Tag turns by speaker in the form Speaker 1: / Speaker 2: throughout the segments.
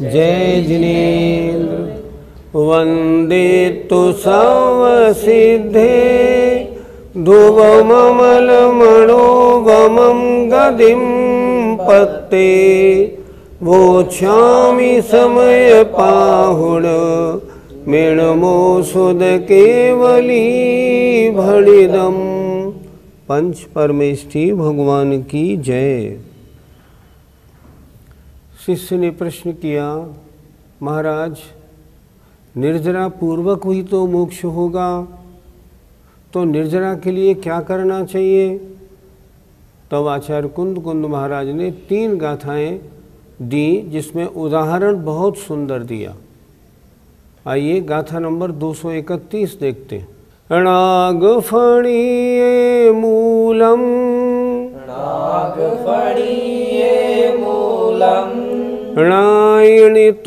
Speaker 1: जय जिनेन्द्र। वंदे तु सर्वसिद्धे ध्रुवममलमणोगमं गदिं पत्ते वोच्छामि समयपाहुण मेणमोषुध केवली भणिदम्। पंच परमेष्ठी भगवान की जय। शिष्य ने प्रश्न किया, महाराज निर्जरा पूर्वक हुई तो मोक्ष होगा, तो निर्जरा के लिए क्या करना चाहिए? तब आचार्य कुंद महाराज ने 3 गाथाएं दी जिसमें उदाहरण बहुत सुंदर दिया। आइए गाथा नंबर 231 देखते हैं। नागफणीये मूलम णायिणितोयेन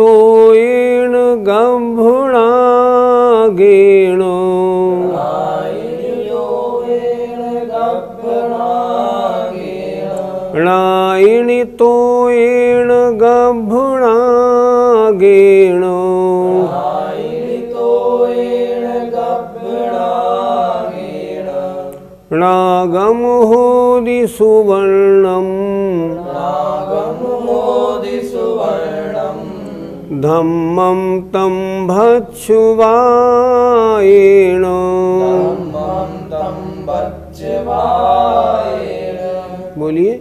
Speaker 1: गम्भुणागेण णायिणितोयेन गम्भुणागेण नागमहोदि सुवर्णम् धम्मं तं भक्षुवायेण बोलिए।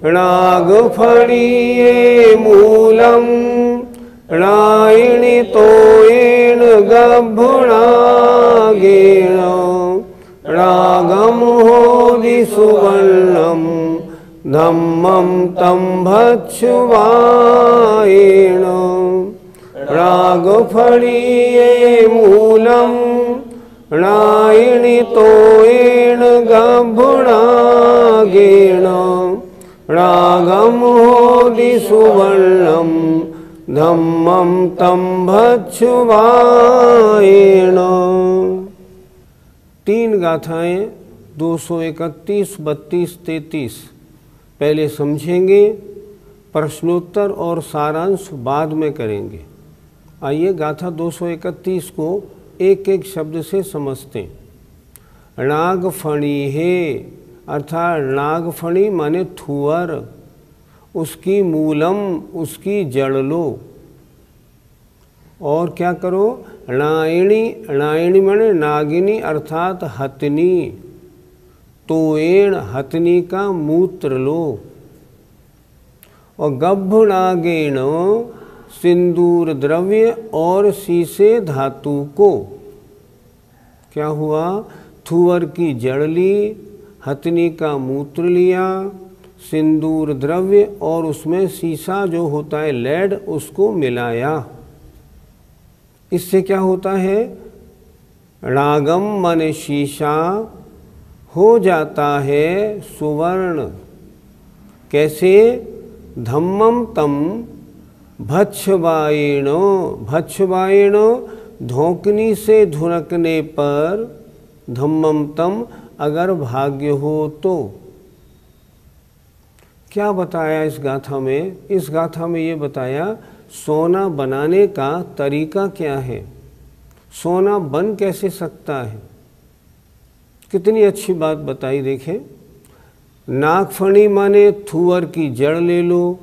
Speaker 1: नागफणीये मूलम णायिणितोयेन गम्भुणागेण नागमहोदि सुवर्णं धम्मं तं भक्षुवायेण। नागफणीये मूलम णायिणितोयेन गम्भुणागेण नागमहोदि सुवर्णं धम्मं तं भक्षुवायेण। 3 गाथाएं 231, 32, 33 पहले समझेंगे, प्रश्नोत्तर और सारांश बाद में करेंगे। आइए गाथा 231 को एक एक शब्द से समझते हैं। नागफणी है अर्थात नागफणी माने थुअर, उसकी मूलम उसकी जड़ लो। और क्या करो? णायिणी, णायिणी माने नागिनी अर्थात हथनी। तोयेण हथनी का मूत्र लो। और गभ्भुणागेण सिंदूर द्रव्य और शीशे धातु को। क्या हुआ? थुअर की जड़ ली, हथनी का मूत्र लिया, सिंदूर द्रव्य और उसमें शीशा जो होता है लेड उसको मिलाया। इससे क्या होता है? रागम माने शीशा हो जाता है सुवर्ण। कैसे? धम्मम तम भक्षवायेणो, भक्षवायेणो धोकनी से धुनकने पर, धम्मम तम अगर भाग्य हो तो। क्या बताया इस गाथा में? इस गाथा में ये बताया सोना बनाने का तरीका क्या है, सोना बन कैसे सकता है। कितनी अच्छी बात बताई। देखें, नागफणी माने थुअर की जड़ ले लो,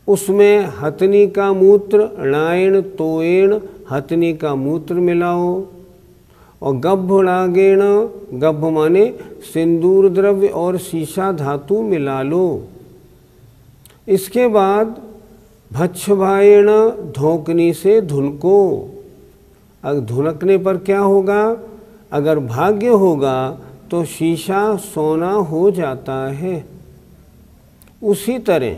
Speaker 1: उसमें हथनी का मूत्र णायण तोयेण हथनी का मूत्र मिलाओ। और गभ्भुणागेण, गभ्भ माने सिंदूर द्रव्य और शीशा धातु मिला लो। इसके बाद भक्षवायेण धोकनी से धुनको। अगर धुनकने पर क्या होगा? अगर भाग्य होगा तो शीशा सोना हो जाता है। उसी तरह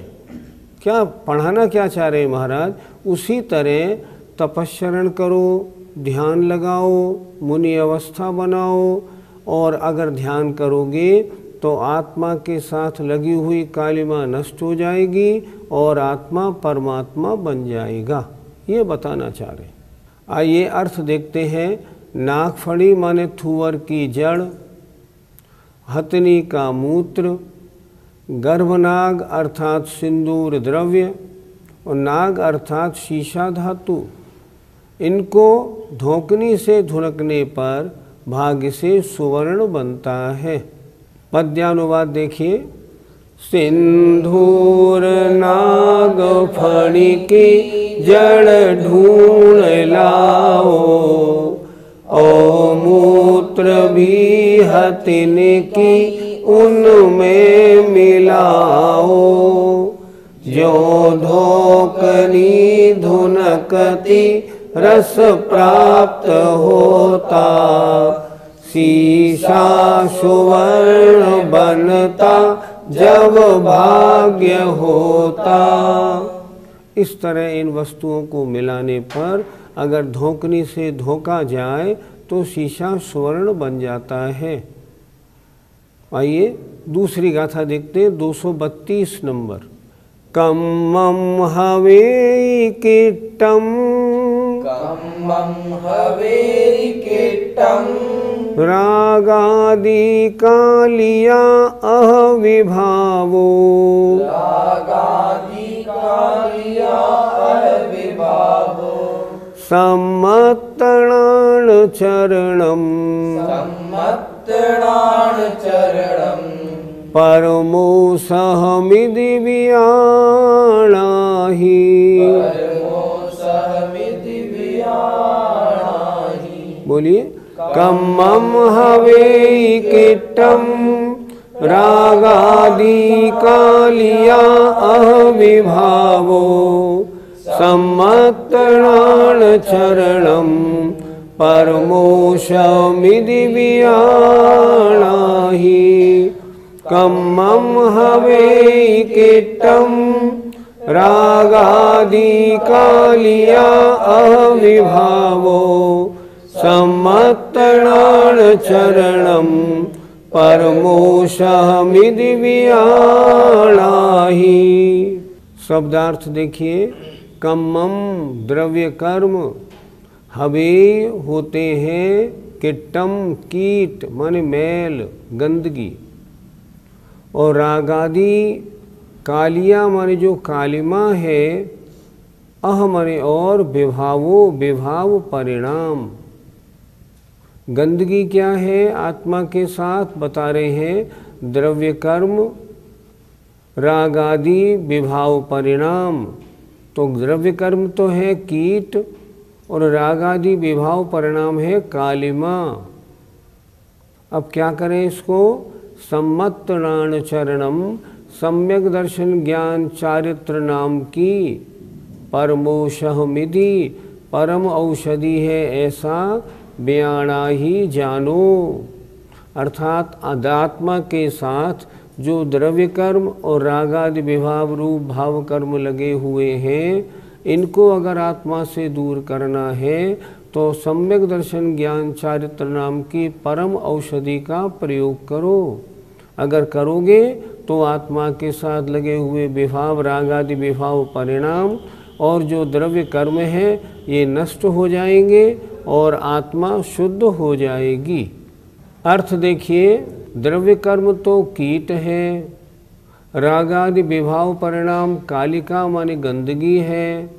Speaker 1: क्या पढ़ाना क्या चाह रहे हैं महाराज? उसी तरह तपस्सरण करो, ध्यान लगाओ, मुनि अवस्था बनाओ, और अगर ध्यान करोगे तो आत्मा के साथ लगी हुई कालिमा नष्ट हो जाएगी और आत्मा परमात्मा बन जाएगा। ये बताना चाह रहे हैं। आइए अर्थ देखते हैं। नागफणी माने थुअर की जड़, हथनी का मूत्र, गर्भनाग अर्थात सिंदूर द्रव्य, और नाग अर्थात शीशा धातु, इनको धोकनी से धुनकने पर भाग्य से सुवर्ण बनता है। पद्यानुवाद देखिए। सिंधूर नाग फणिकी जड़ ढूंढ लाओ, और मूत्र भी हथिन की उनमें मिलाओ, जो धोकनी धुनकती रस प्राप्त होता, शीशा सुवर्ण बनता जब भाग्य होता। इस तरह इन वस्तुओं को मिलाने पर अगर धोकनी से धोका जाए तो शीशा स्वर्ण बन जाता है। आइए दूसरी गाथा देखते हैं, 232 नंबर। कम्मं हवे कीट्टं,
Speaker 2: कम्मं हवे कीट्टं,
Speaker 1: रागादि कालिया अविभावो,
Speaker 2: रागादि कालिया अविभावो,
Speaker 1: सम्मत्तणान् चरणं,
Speaker 2: सम्मत्तणान् चरणं,
Speaker 1: परमो सहमिति वियाणाहि,
Speaker 2: परमो सहमिति वियाणाहि।
Speaker 1: बोलिए। कम्मं हवे कीट्टं, रागादि कालिया अविभावो, सम्मत्तणान् चरणं, परमो सहमिति वियाणाहि। कम्मं हवे कीट्टं, रागादि कालिया अविभावो, सम्मत्तणान् चरणं, परमो सहमिति वियाणाहि। शब्दार्थ देखिए। कम्मं द्रव्य कर्म, हवे होते हैं, कीट्टम कीट माने मैल गंदगी, और रागादि कालिया माने जो कालिमा है, अह माने और, विभावो विभाव परिणाम। गंदगी क्या है आत्मा के साथ बता रहे हैं, द्रव्य कर्म, रागादि विभाव परिणाम। तो द्रव्य कर्म तो है कीट और रागादि विभाव परिणाम है कालिमा। अब क्या करें इसको? सम्मत्तणान् चरणम, सम्यक दर्शन ज्ञान चारित्र नाम की परमोषहमिति, परम औषधि है ऐसा बयाना ही जानो। अर्थात अध्यात्मा के साथ जो द्रव्य कर्म और रागादि विभाव रूप भाव कर्म लगे हुए हैं, इनको अगर आत्मा से दूर करना है तो सम्यक दर्शन ज्ञान चारित्र नाम की परम औषधि का प्रयोग करो। अगर करोगे तो आत्मा के साथ लगे हुए विभाव रागादि विभाव परिणाम और जो द्रव्य कर्म है ये नष्ट हो जाएंगे और आत्मा शुद्ध हो जाएगी। अर्थ देखिए, द्रव्य कर्म तो कीट है, रागादि विभाव परिणाम कालिका माने गंदगी है,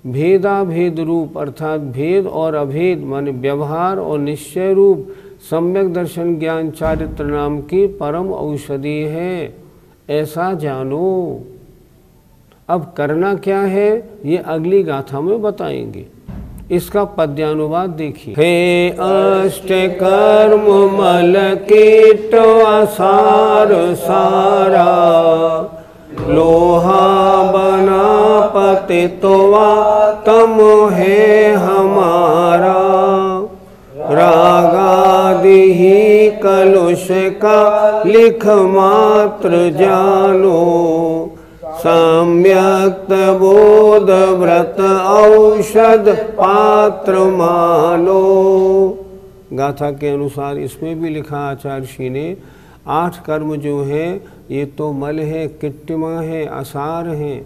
Speaker 1: भेदा भेद रूप अर्थात भेद और अभेद माने व्यवहार और निश्चय रूप सम्यक दर्शन ज्ञान चारित्र नाम की परम औषधि है, ऐसा जानो। अब करना क्या है ये अगली गाथा में बताएंगे। इसका पद्यानुवाद देखिए। हे अष्ट कर्म मल कीट आसार सारा, लोहा बना पतितवा तम है हमारा, रागादि ही कलुष का लिख मात्र जानो, सम्यक्त बोध व्रत औषध पात्र मानो। गाथा के अनुसार इसमें भी लिखा आचार्य श्री ने, 8 कर्म जो है ये तो मल है, किट्टिमा है, आसार है,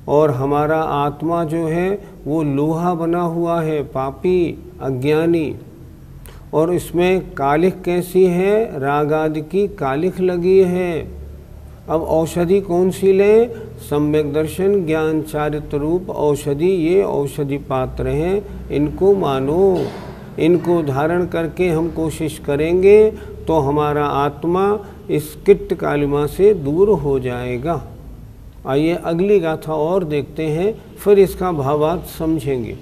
Speaker 1: और हमारा आत्मा जो है वो लोहा बना हुआ है, पापी अज्ञानी। और इसमें कालिख कैसी है? रागादि की कालिख लगी है। अब औषधि कौन सी लें? सम्यक दर्शन, ज्ञान, चारित्र रूप औषधि, ये औषधि पात्र हैं, इनको मानो। इनको धारण करके हम कोशिश करेंगे तो हमारा आत्मा इस किट्ट कालिमा से दूर हो जाएगा। आइए अगली गाथा और देखते हैं, फिर इसका भावार्थ समझेंगे।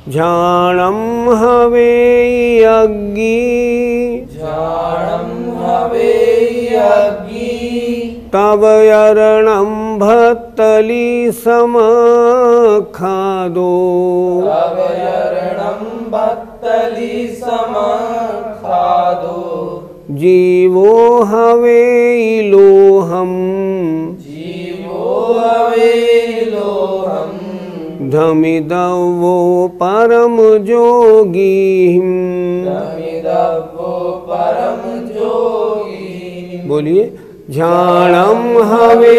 Speaker 1: झाणम हवे अग्नि,
Speaker 2: झाणम हवे अग्नि,
Speaker 1: तव अरणं भत्तली सम खादो,
Speaker 2: तव अरणं भत्तली सम खादो,
Speaker 1: जीवो हवे लोहम,
Speaker 2: जीवो हवे लोहम,
Speaker 1: धमिदवो परम जोगी।
Speaker 2: धमिदवो परम जोगी।
Speaker 1: बोलिए, झाणम हवे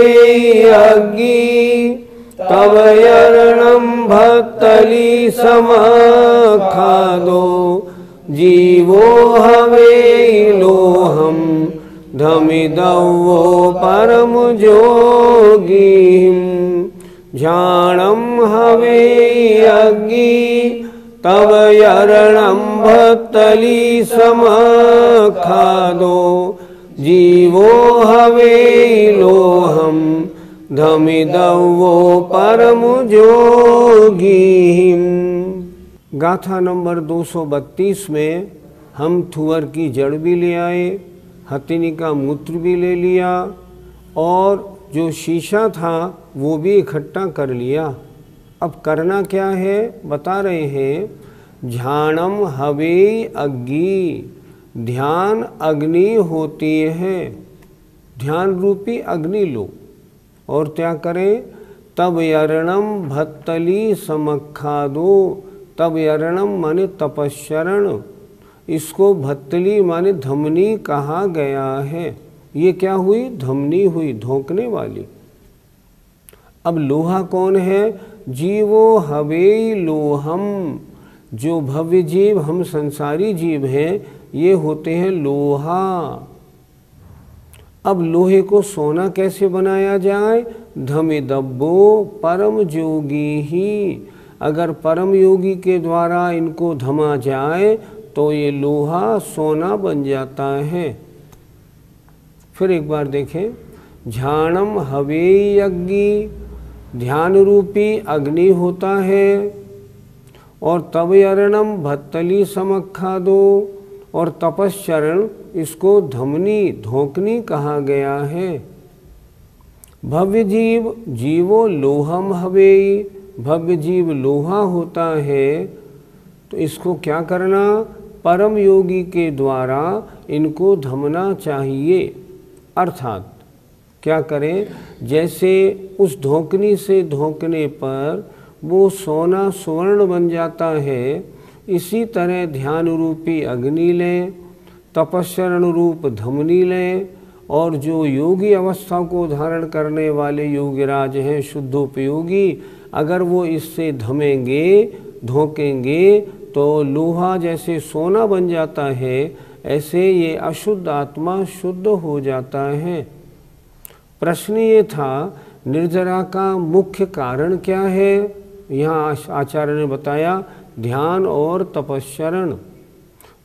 Speaker 1: अग्नि, तव अरणं भत्तली सम खादो, जीवो हवे लोहम, धमिदवो परम जोगी। झाणम हवे अग्नि, तव अरणं भत्तली सम खादो, जीवो हवे लोहम, धमिदवो परम जोगी। गाथा नंबर 232 में हम थुअर की जड़ भी ले आए, हथिनी का मूत्र भी ले लिया और जो शीशा था वो भी इकट्ठा कर लिया। अब करना क्या है बता रहे हैं। झाणम हवे अग्नि, ध्यान अग्नि होती है, ध्यान रूपी अग्नि लो और क्या करें। तब अरणम भत्तली समखादो, तब अरणम माने तपस्चरण, इसको भत्तली माने धमनी कहा गया है। ये क्या हुई, धमनी हुई, धोंकने वाली। अब लोहा कौन है, जीवो हवे लोहम, जो भव्य जीव हम संसारी जीव हैं ये होते हैं लोहा। अब लोहे को सोना कैसे बनाया जाए, धमिदब्बो परम जोगी ही, अगर परम योगी के द्वारा इनको धमा जाए तो ये लोहा सोना बन जाता है। फिर एक बार देखें, झाणम हवे अग्नि, ध्यान रूपी अग्नि होता है, और तव अरणम भत्तली समखादो, और तपश्चरण इसको धमनी धोकनी कहा गया है। भव्य जीव जीवो लोहम हवे, भव्य जीव लोहा होता है, तो इसको क्या करना, परम योगी के द्वारा इनको धमना चाहिए। अर्थात क्या करें, जैसे उस धोकनी से धोकने पर वो सोना स्वर्ण बन जाता है, इसी तरह ध्यान रूपी अग्नि लें, तपस्चरण रूप धमनी लें, और जो योगी अवस्था को धारण करने वाले योगीराज हैं शुद्धोपयोगी, अगर वो इससे धमेंगे धोकेंगे तो लोहा जैसे सोना बन जाता है, ऐसे ये अशुद्ध आत्मा शुद्ध हो जाता है। प्रश्न ये था, निर्जरा का मुख्य कारण क्या है। यहाँ आचार्य ने बताया ध्यान और तपस्चरण।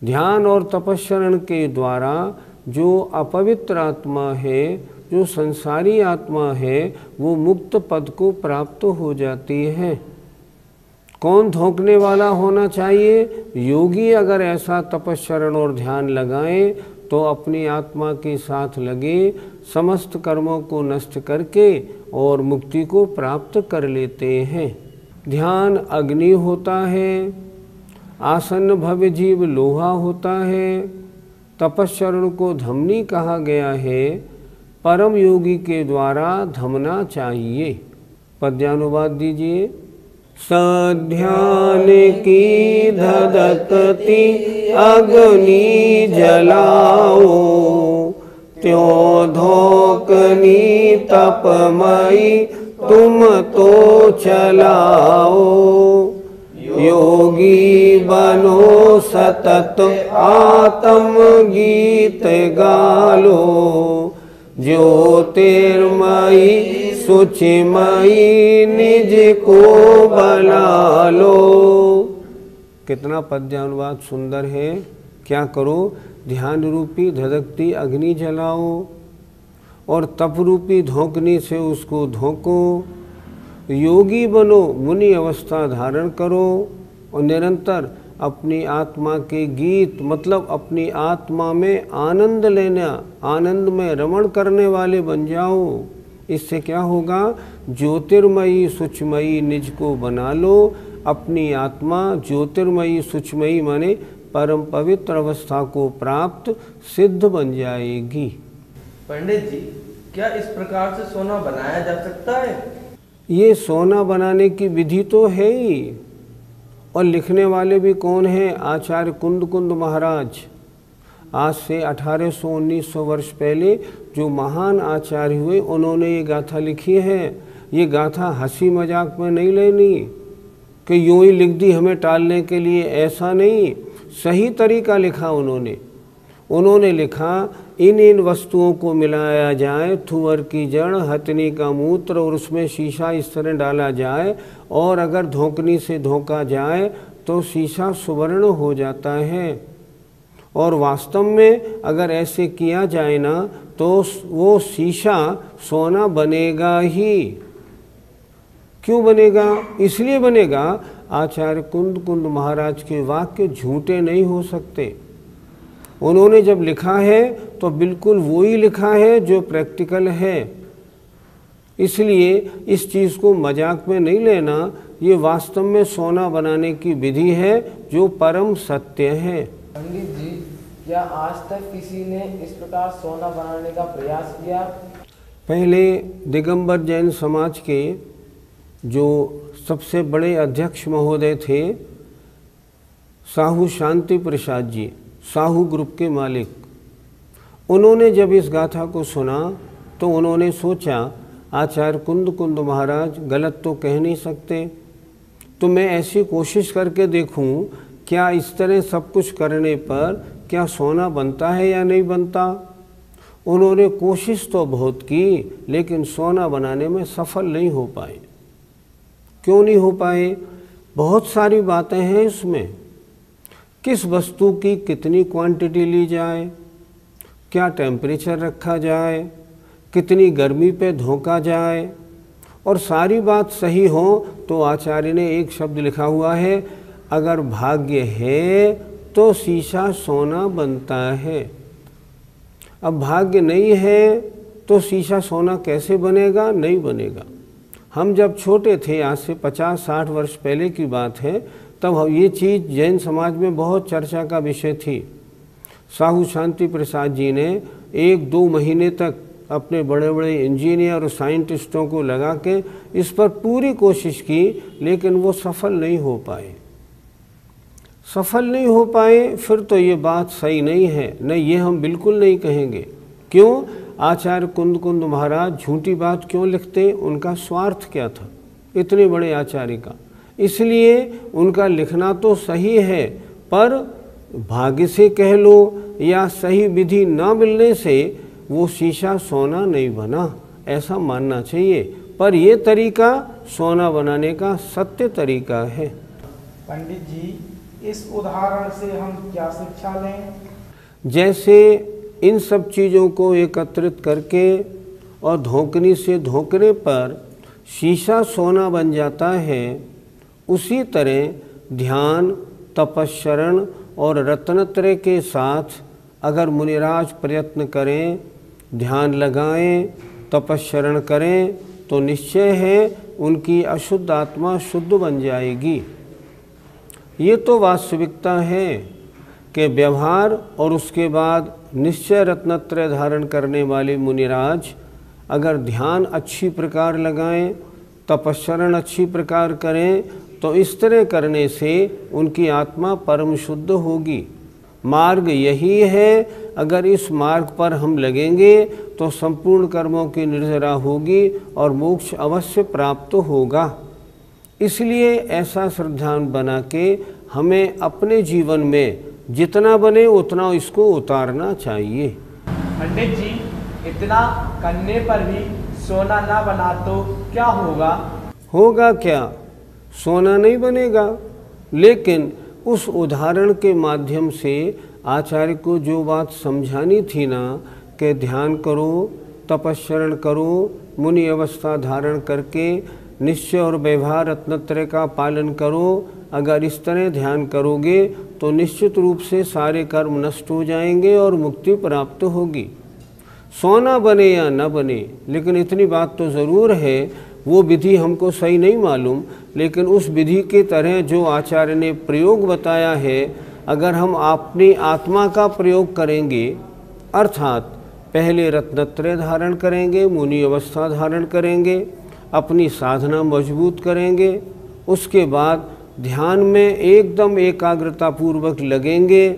Speaker 1: ध्यान और तपस्चरण के द्वारा जो अपवित्र आत्मा है, जो संसारी आत्मा है, वो मुक्त पद को प्राप्त हो जाती है। कौन धोखने वाला होना चाहिए, योगी अगर ऐसा तपस्चरण और ध्यान लगाएं तो अपनी आत्मा के साथ लगे, समस्त कर्मों को नष्ट करके और मुक्ति को प्राप्त कर लेते हैं। ध्यान अग्नि होता है, आसन्न भव्य जीव लोहा होता है, तपस्चरण को धमनी कहा गया है, परम योगी के द्वारा धमना चाहिए। पद्यानुवाद दीजिए। सध्यान की धधकती अग्नि जलाओ, त्यों धोकनी तपमयी तुम तो चलाओ। योगी बनो सतत आत्म गीत गालो, ज्योतिर्मयी सुचिमयी निज को बना लो। कितना पद्यानुवाद सुंदर है। क्या करो? ध्यान रूपी धधकती अग्नि जलाओ और तप रूपी धोकनी से उसको धोको। योगी बनो, मुनि अवस्था धारण करो और निरंतर अपनी आत्मा के गीत मतलब अपनी आत्मा में आनंद लेना, आनंद में रमण करने वाले बन जाओ। इससे क्या होगा? ज्योतिर्मयी सुचमयी निज को बना लो। अपनी आत्मा ज्योतिर्मयी सुचमयी माने परम पवित्र अवस्था को प्राप्त सिद्ध बन जाएगी।
Speaker 2: पंडित जी, क्या इस प्रकार से सोना बनाया जा सकता है?
Speaker 1: ये सोना बनाने की विधि तो है ही, और लिखने वाले भी कौन हैं? आचार्य कुंद महाराज। आज से 1800-1900 वर्ष पहले जो महान आचार्य हुए, उन्होंने ये गाथा लिखी है। ये गाथा हंसी मजाक में नहीं लेनी कि यूं ही लिख दी हमें टालने के लिए, ऐसा नहीं। सही तरीका लिखा उन्होंने लिखा, इन वस्तुओं को मिलाया जाए, थुअर की जड़, हथनी का मूत्र और उसमें शीशा इस तरह डाला जाए, और अगर धोकनी से धोका जाए तो शीशा सुवर्ण हो जाता है। और वास्तव में अगर ऐसे किया जाए ना तो वो शीशा सोना बनेगा ही। क्यों बनेगा? इसलिए बनेगा, आचार्य कुंद महाराज के वाक्य झूठे नहीं हो सकते। उन्होंने जब लिखा है तो बिल्कुल वो ही लिखा है जो प्रैक्टिकल है। इसलिए इस चीज़ को मजाक में नहीं लेना। ये वास्तव में सोना बनाने की विधि है जो परम सत्य है।
Speaker 3: पंडित जी, क्या आज तक किसी ने इस प्रकार सोना बनाने का प्रयास किया?
Speaker 1: पहले दिगंबर जैन समाज के जो सबसे बड़े अध्यक्ष महोदय थे, साहू शांति प्रसाद जी, साहू ग्रुप के मालिक, उन्होंने जब इस गाथा को सुना तो उन्होंने सोचा आचार्य कुंद महाराज गलत तो कह नहीं सकते, तो मैं ऐसी कोशिश करके देखूं क्या इस तरह सब कुछ करने पर क्या सोना बनता है या नहीं बनता। उन्होंने कोशिश तो बहुत की लेकिन सोना बनाने में सफल नहीं हो पाए। क्यों नहीं हो पाए? बहुत सारी बातें हैं इसमें। किस वस्तु की कितनी क्वांटिटी ली जाए, क्या टेम्परेचर रखा जाए, कितनी गर्मी पे धोका जाए, और सारी बात सही हो तो आचार्य ने एक शब्द लिखा हुआ है, अगर भाग्य है तो शीशा सोना बनता है। अब भाग्य नहीं है तो शीशा सोना कैसे बनेगा? नहीं बनेगा। हम जब छोटे थे, आज से 50-60 वर्ष पहले की बात है, तब ये चीज़ जैन समाज में बहुत चर्चा का विषय थी। साहू शांति प्रसाद जी ने 1-2 महीने तक अपने बड़े बड़े इंजीनियर और साइंटिस्टों को लगा के इस पर पूरी कोशिश की, लेकिन वो सफल नहीं हो पाए। फिर तो ये बात सही नहीं है। नहीं, ये हम बिल्कुल नहीं कहेंगे। क्यों? आचार्य कुंद महाराज झूठी बात क्यों लिखते? उनका स्वार्थ क्या था इतने बड़े आचार्य का? इसलिए उनका लिखना तो सही है, पर भाग्य से कह लो या सही विधि ना मिलने से वो शीशा सोना नहीं बना, ऐसा मानना चाहिए। पर ये तरीका सोना बनाने का सत्य तरीका है।
Speaker 4: पंडित जी, इस उदाहरण से हम क्या शिक्षा लें?
Speaker 1: जैसे इन सब चीज़ों को एकत्रित करके और धोकनी से धोकने पर शीशा सोना बन जाता है, उसी तरह ध्यान, तपस्चरण और रत्नत्रय के साथ अगर मुनिराज प्रयत्न करें, ध्यान लगाएं, तपस्चरण करें, तो निश्चय है उनकी अशुद्ध आत्मा शुद्ध बन जाएगी। ये तो वास्तविकता है कि व्यवहार और उसके बाद निश्चय रत्नत्रय धारण करने वाले मुनिराज अगर ध्यान अच्छी प्रकार लगाएं, तपस्चरण अच्छी प्रकार करें, तो इस तरह करने से उनकी आत्मा परम शुद्ध होगी। मार्ग यही है। अगर इस मार्ग पर हम लगेंगे तो संपूर्ण कर्मों की निर्जरा होगी और मोक्ष अवश्य प्राप्त होगा। इसलिए ऐसा श्रद्धान बना के हमें अपने जीवन में जितना बने उतना इसको उतारना चाहिए।
Speaker 4: पंडित जी, इतना करने पर भी सोना ना बना तो क्या होगा?
Speaker 1: होगा क्या? सोना नहीं बनेगा। लेकिन उस उदाहरण के माध्यम से आचार्य को जो बात समझानी थी ना कि ध्यान करो, तपस्चरण करो, मुनि अवस्था धारण करके निश्चय और व्यवहार रत्नत्रय का पालन करो। अगर इस तरह ध्यान करोगे तो निश्चित रूप से सारे कर्म नष्ट हो जाएंगे और मुक्ति प्राप्त होगी। सोना बने या न बने, लेकिन इतनी बात तो ज़रूर है, वो विधि हमको सही नहीं मालूम, लेकिन उस विधि के तरह जो आचार्य ने प्रयोग बताया है, अगर हम अपनी आत्मा का प्रयोग करेंगे, अर्थात पहले रत्नत्रय धारण करेंगे, मुनि अवस्था धारण करेंगे, अपनी साधना मजबूत करेंगे, उसके बाद ध्यान में एकदम एकाग्रता पूर्वक लगेंगे,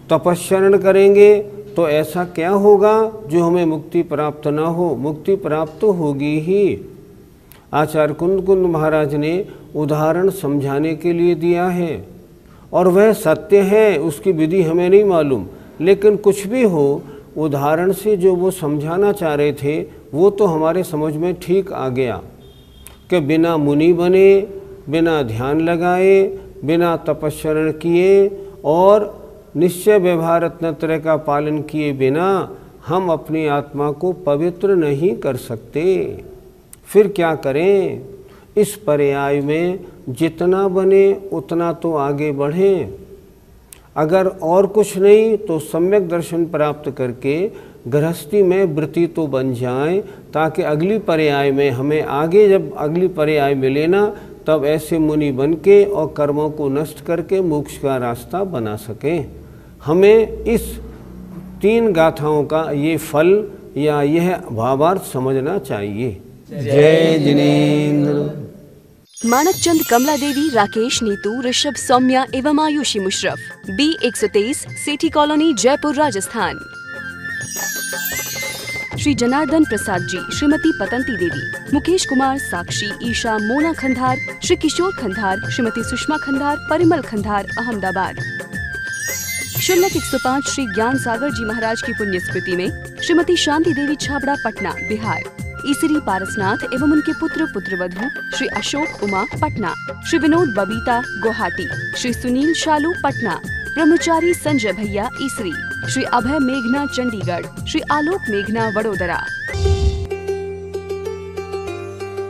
Speaker 1: तपस्चरण करेंगे, तो ऐसा क्या होगा जो हमें मुक्ति प्राप्त ना हो? मुक्ति प्राप्त तो होगी ही। आचार्य कुंद कुंद महाराज ने उदाहरण समझाने के लिए दिया है और वह सत्य है, उसकी विधि हमें नहीं मालूम, लेकिन कुछ भी हो, उदाहरण से जो वो समझाना चाह रहे थे वो तो हमारे समझ में ठीक आ गया कि बिना मुनि बने, बिना ध्यान लगाए, बिना तपस्चरण किए और निश्चय व्यवहार रत्नत्रय का पालन किए बिना हम अपनी आत्मा को पवित्र नहीं कर सकते। फिर क्या करें? इस पर्याय में जितना बने उतना तो आगे बढ़ें, अगर और कुछ नहीं तो सम्यक दर्शन प्राप्त करके गृहस्थी में वृत्ति तो बन जाए, ताकि अगली पर्याय में हमें आगे जब अगली पर्याय मिले ना, तब ऐसे मुनि बन के और कर्मों को नष्ट करके मोक्ष का रास्ता बना सकें। हमें इस 3 गाथाओं का ये फल या यह भावार्थ समझना चाहिए। जय जिनेंद्र।
Speaker 5: मानक चंद, कमला देवी, राकेश, नीतू, ऋषभ, सौम्या एवं आयुषी मुशरफ, B123, सेठी कॉलोनी, जयपुर, राजस्थान। श्री जनार्दन प्रसाद जी, श्रीमती पतंती देवी, मुकेश कुमार, साक्षी, ईशा, मोना खंधार, श्री किशोर खंधार, श्रीमती सुषमा खंधार, परिमल खंधार, अहमदाबाद। शुल्लक 105 श्री ज्ञान सागर जी महाराज की पुण्य स्मृति में श्रीमती शांति देवी छाबड़ा, पटना, बिहार। ईसरी पारसनाथ एवं उनके पुत्र पुत्रवधू श्री अशोक उमा, पटना। श्री विनोद बबीता, गुवाहाटी। श्री सुनील शालू, पटना। ब्रह्मचारी संजय भैया, ईसरी। श्री अभय मेघना, चंडीगढ़। श्री आलोक मेघना, वडोदरा।